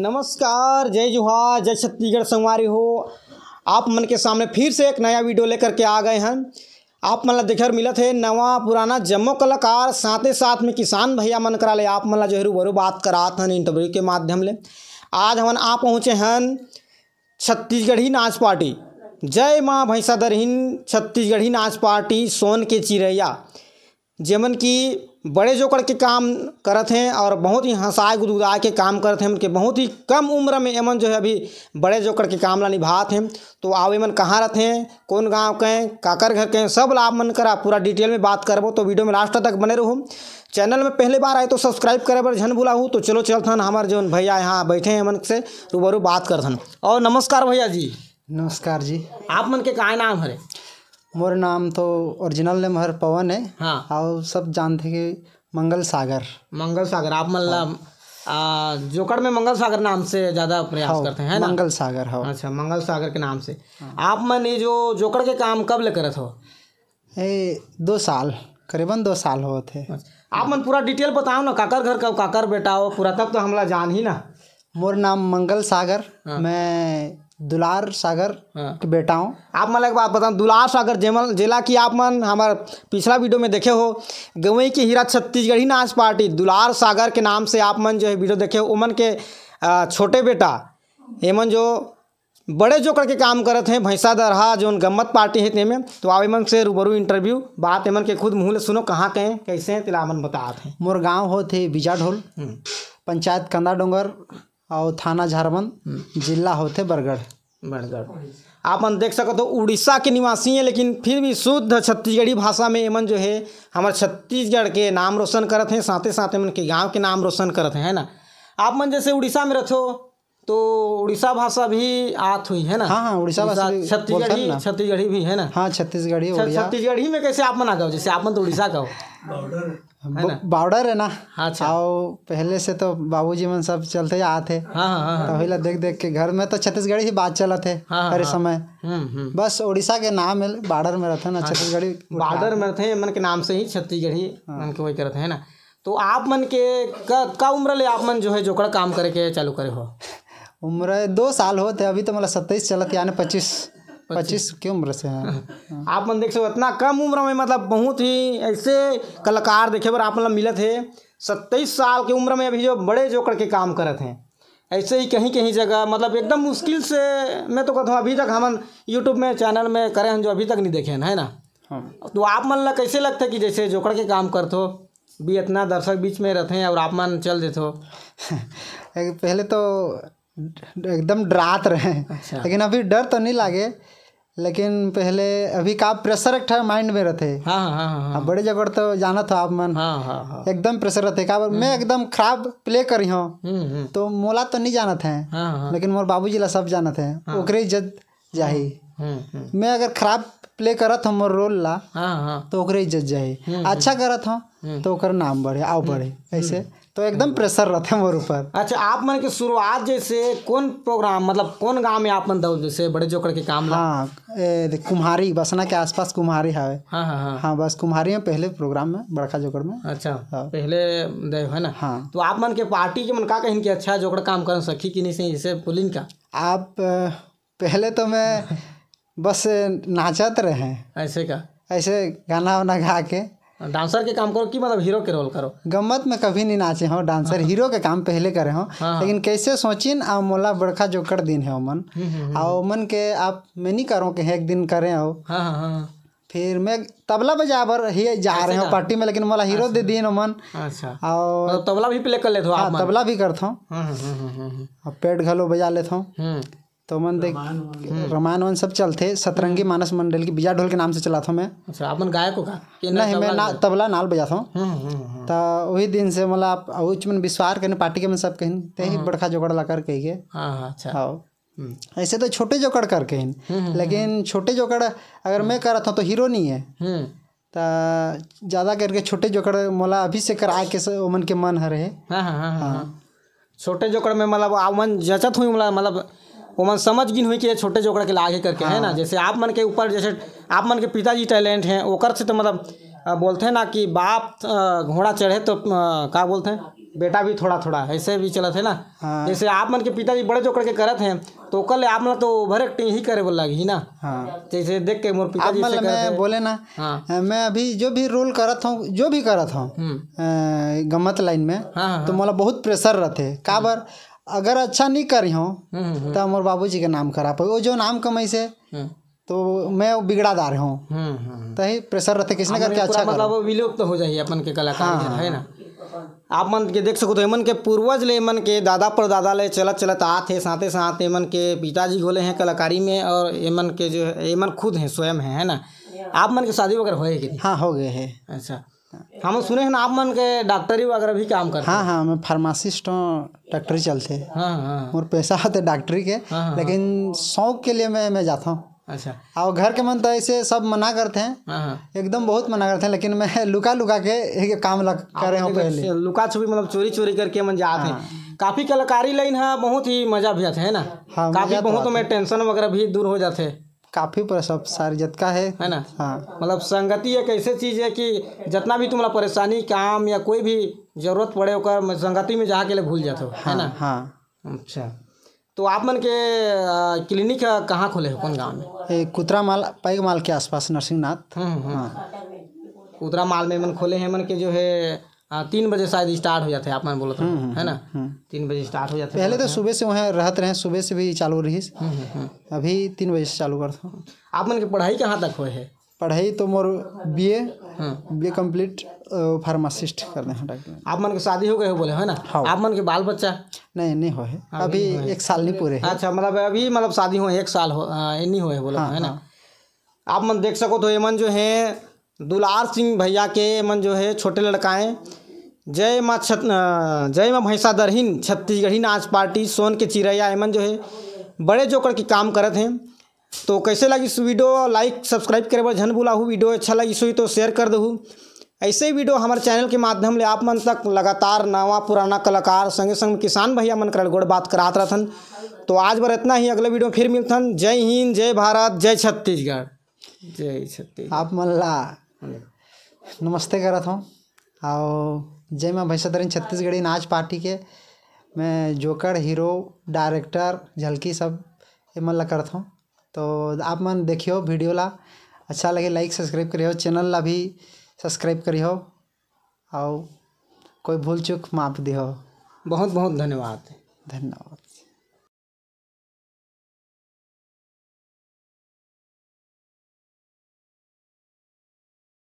नमस्कार, जय जोहार, जय छत्तीसगढ़ संगवारी हो। आप मन के सामने फिर से एक नया वीडियो लेकर के आ गए हैं। आप मन ला देखे मिलत है नवा पुराना जम्मो कलाकार, साथे साथ में किसान भैया मन करा ले आप मन ला जो है रूबरू बात करात हन इंटरव्यू के माध्यम ले। आज हमन आप पहुँचे हैं छत्तीसगढ़ी नाच पार्टी जय माँ भैंसा दरहिन छत्तीसगढ़ी नाच पार्टी सोन के चिरैया, जेमन की बड़े जोकड़ के काम करत हैं और बहुत ही हंसाए गुदगुदाए के काम करते हैं। उनके बहुत ही कम उम्र में एमन जो है अभी बड़े जोकड़ के काम ला निभात हैं। तो आओ एमन कहाँ रहते हैं, कौन गांव के हैं, काकर घर के हैं, सब ला आप मन करा पूरा डिटेल में बात करबो। तो वीडियो में लास्ट तक बने रहो। चैनल में पहले बार आए तो सब्सक्राइब करे बर झन भुलाहू। तो चलो चलथन हमारे जो भैया यहाँ बैठे हैं एमन से रूबरू बात करथन। और नमस्कार भैया जी। नमस्कार जी। आप मन के का नाम हरे? मोर नाम तो ओरिजिनल नेम हर पवन है। हाँ। और सब जानते कि मंगल सागर। मंगल सागर आप मन ला जोकड़ में मंगल सागर नाम से ज़्यादा प्रयास करते हैं, है ना? मंगल सागर हो। अच्छा, मंगल सागर के नाम से। आप मन ये जो जोकड़ के काम कब ले करत हो? 2 साल, करीबन 2 साल हो थे। आप मन पूरा डिटेल बताओ ना, काकर घर का काकर बेटा हो पूरा, तब तो हमला जान ही ना। मोर नाम मंगल सागर। मैं दुलार सागर के बेटा हूँ। आप मन एक बात बताओ, दुलार सागर जेला कि आप मन हमारे पिछला वीडियो में देखे हो गवई की हीरा छत्तीसगढ़ी नाच पार्टी दुलार सागर के नाम से आप मन जो है वीडियो देखे हो। उमन के छोटे बेटा एमन जो बड़े जोकड़ के काम करत हैं भैंसा दरहा जो गम्मत पार्टी है तेमें। तो आप एमन से रूबरू इंटरव्यू बात एमन के खुद मुँह ले सुनो, कहाँ के हैं कैसे हैं तिला मन बताते हैं। मोर गाँव हो थे बीजाढोल, पंचायत कंदा डोंगर और थाना झारबंद, जिला होते बरगढ़। आप मन देख सको तो उड़ीसा के निवासी हैं, लेकिन फिर भी शुद्ध छत्तीसगढ़ी भाषा में एमन जो है हमारे छत्तीसगढ़ के नाम रोशन करत हैं, साथ ही साथ एमन के गांव के नाम रोशन करत हैं, है ना? आप मन जैसे उड़ीसा में रहो तो उड़ीसा भाषा भी आत हुई है ना? हाँ, उड़ीसा भाषा छत्तीसगढ़ी भी है ना? हाँ, छत्तीसगढ़ी। छत्तीसगढ़ी में कैसे आप मन आ गए, जैसे आप मन तो उड़ीसा का हो? बॉर्डर है ना। अच्छा। और पहले से तो बाबूजी मन सब चलते आते। हाँ। तो वही देख देख के घर में तो छत्तीसगढ़ी ही बात चलत है हर समय। बस उड़ीसा के नाम है, बॉर्डर में रहते ना छत्तीसगढ़ी, बॉर्डर में रहते हैं मन के नाम से ही छत्तीसगढ़ी मन के वही करते हैं ना। तो आप मन के का उम्र ले आप मन जो है जोकड़ काम करे के चालू करे हो? उम्र 2 साल होते, अभी तो मतलब 27 चलत, यानी 25 की उम्र से है। आप मन देख सको इतना कम उम्र में मतलब बहुत ही ऐसे कलाकार देखे बर आप मतलब मिलत है 27 साल की उम्र में अभी जो बड़े जोकड़ के काम करत हैं। ऐसे ही कहीं कहीं जगह मतलब एकदम मुश्किल से मैं तो कहता हूँ अभी तक हम यूट्यूब में चैनल में करे हैं जो अभी तक नहीं देखे हैं, है ना? तो आप मन ला कैसे लगता है कि जैसे जोकड़ के काम करते हो भी इतना दर्शक बीच में रहते हैं और आप मन चल देते हो? पहले तो एकदम डरात रहे। अच्छा। लेकिन अभी डर तो नहीं लागे, लेकिन पहले अभी का प्रेशर एक था माइंड में रहते। हाँ। बड़े जगह तो जाना था आप मन। हाँ। एकदम प्रेशर रहते का मैं एकदम खराब प्ले करी हूँ तो मोला तो नहीं जाना था। लेकिन मोर बाबूजी ला सब जाना थे, ओकरे इज्जत जाही। मैं अगर खराब प्ले करत हूँ मोर रोल ला तो ओकरे इज्जत जाही, अच्छा करत हूँ तो ओकर नाम बढ़े आओ बढ़े, ऐसे तो एकदम प्रेशर रहता है मोर ऊपर। अच्छा, आप मन के शुरुआत जैसे कौन प्रोग्राम मतलब कौन गांव में आप मन दो जैसे बड़े जोकड़ के काम? हाँ, कुम्हारी बसना के आसपास कुम्हारी है। हाँ, बस कुम्हारी में पहले प्रोग्राम में बड़का जोकड़ में। अच्छा। पहले दे है ना? हाँ। तो आप मन के पार्टी के मन का कहीं के अच्छा जोकड़ काम कर सकी कि नहीं सही जैसे पुलिन का? आप पहले तो मैं बस नाचत रहे ऐसे का, ऐसे गाना वाना गा के। डांसर के काम करो कि मतलब हीरो के रोल करो? गम्मत में कभी नहीं नाचे हो, डांसर हीरो के काम पहले करे हो। लेकिन कैसे सोचिन आ मोला बड़का जोकड़ दिन है ओमन और ओमन के आप मैं नहीं करो कि एक दिन करे हो। फिर मैं तबला बजाबर ही जा रहे हो पार्टी में, लेकिन मोला हीरो दे दिन ओमन। अच्छा। और तबला भी प्ले कर लेते हो आप? तबला भी करता हूँ और पेट घलो बजा लेता हूँ। तो मन देख रामायण वन सब चलते, सतरंगी मानस मंडल की बीजाढोल के नाम से चलाता हूँ मैं। अच्छा, आप मन गायक हो का? नहीं, मैं तबला नाल बजाता हूँ। तो वही दिन से मतलब आप मन विश्वास करने पार्टी के मन सब कहीं ते ही बड़का जोकड़ ला कर कही के। अच्छा। हाँ, ऐसे तो छोटे जोकड़ कर कहीं, लेकिन छोटे जोकड़ अगर मैं करता हूँ तो हीरो नहीं है। तो ज़्यादा करके छोटे जोकड़ मोला अभी से कराए के ओमन के मन हरे। हाँ। छोटे जोकड़ में मतलब आप मन जचत हुई मतलब वो मन समझ गिन हुई कि छोटे जोकड़ के लागे करके। है ना? जैसे आप मन के ऊपर जैसे आप मन के पिताजी टैलेंट हैं ओकर से तो मतलब बोलते हैं ना कि बाप घोड़ा चढ़े तो क्या बोलते हैं बेटा भी थोड़ा थोड़ा ऐसे भी चलत है ना। हाँ। जैसे आप मन के पिताजी बड़े जो करके करत हैं तो कल आप मन तो ओवर एक्टिंग ही करे बोल लगी ना। हाँ। जैसे देख के मोर आप पिताजी से मतलब मैं बोले ना। हाँ। मैं अभी जो भी रोल करत हूँ जो भी करत हूँ गम्मत लाइन में हाँ, तो मतलब बहुत प्रेशर रहते का बर अगर अच्छा नहीं करी हूँ तो मोर बाबूजी के नाम खराब हो वो जो नाम कमाई से तो मैं बिगड़ादार हूँ तो ही प्रेशर रहते किसने करके अच्छा मतलब विलुप्त हो जाइए अपन के कलाकार है ना। आप मन के देख सको तो एमन के पूर्वज ले एमन के दादा परदादा ले चलत चलत आते साथे साथ एमन के पिताजी गोले हैं कलाकारी में और एमन के जो एमन खुद हैं स्वयं है ना। आप मन के शादी वगैरह होए कि नहीं? हाँ हो गए है। अच्छा हम सुने हैं ना आप मन के डॉक्टरी वगैरह भी काम करते। हाँ हाँ मैं फार्मासिस्ट हूँ डॉक्टरी चलते। हाँ हाँ मोर पैसा होते डॉक्टरी के लेकिन शौक के लिए मैं जाता हूँ। अच्छा और घर के मन तो ऐसे सब मना करते हैं एकदम बहुत मना करते हैं लेकिन मैं लुका लुका के एक काम करे हूँ पहले लुका छुपी मतलब चोरी चोरी करके मन जाते हैं। काफी कलाकारी लाइन है बहुत ही मजा भी आता है ना। हाँ, काफी बहुत में टेंशन वगैरह भी दूर हो जाते हैं काफी पर सब सारी जतका है ना। हाँ मतलब संगति एक ऐसी चीज है कि जितना भी तुम्हारा परेशानी काम या कोई भी जरूरत पड़े होकर संगति में जाके ले भूल जाते हो है ना। हाँ अच्छा तो आप मन के क्लिनिक कहाँ खोले हो कौन गाँव में? कुतरा माल पैग माल के आसपास नरसिंहनाथ। कुतरा माल में मन खोले हैं मन के जो है 3 बजे शायद स्टार्ट हो जाते हैं आप मन बोलो तो है ना। 3 बजे स्टार्ट हो जाते हैं। पहले तो सुबह से वहाँ रहते रहे सुबह से भी चालू रही अभी 3 बजे से चालू करता हूँ। आप मन की पढ़ाई कहाँ तक हुए है? पढ़ाई तो मोर बीए कंप्लीट फार्मासिस्ट करते हैं डॉक्टर। आप मन के शादी हो गए हो बोले है ना। आप मन के बाल बच्चा नहीं हो है अभी 1 साल नहीं पूरे है। अच्छा मतलब अभी मतलब शादी हो 1 साल हो नहीं हुए बोले है ना। आप मन देख सको तो ये मन जो है दुलार सिंह भैया के मन जो है छोटे लड़काएँ जय माँ भैंसा दरहिन छत्तीसगढ़ी नाच पार्टी सोन के चिरैया एमन जो है बड़े जोकर की काम करत हैं। तो कैसे लगी इस वीडियो लाइक सब्सक्राइब करे बर झन भूलाहू। वीडियो अच्छा लगी सुई तो शेयर कर दहू। ऐसे ही वीडियो हमारे चैनल के माध्यम ले आप मन तक लगातार नवा पुराना कलाकार संगे संग किसान भैया मन कर गोड़ बात करात रहथन। तो आज बार इतना ही अगले वीडियो फिर मिलथन। जय हिंद जय भारत जय छत्तीसगढ़ जय छत्तीसगढ़। आप मन ला नमस्ते करत हूँ और जय माँ भैंसा दरहिन छत्तीसगढ़ी नाच पार्टी के मैं जोकर हीरो डायरेक्टर झलकी सब ये मन ला करत हूँ। तो आप मन देखियो वीडियो ला अच्छा लगे लाइक सब्सक्राइब करियो चैनल ला भी सब्सक्राइब करियो और कोई भूल चूक माफ दियो। बहुत बहुत धन्यवाद।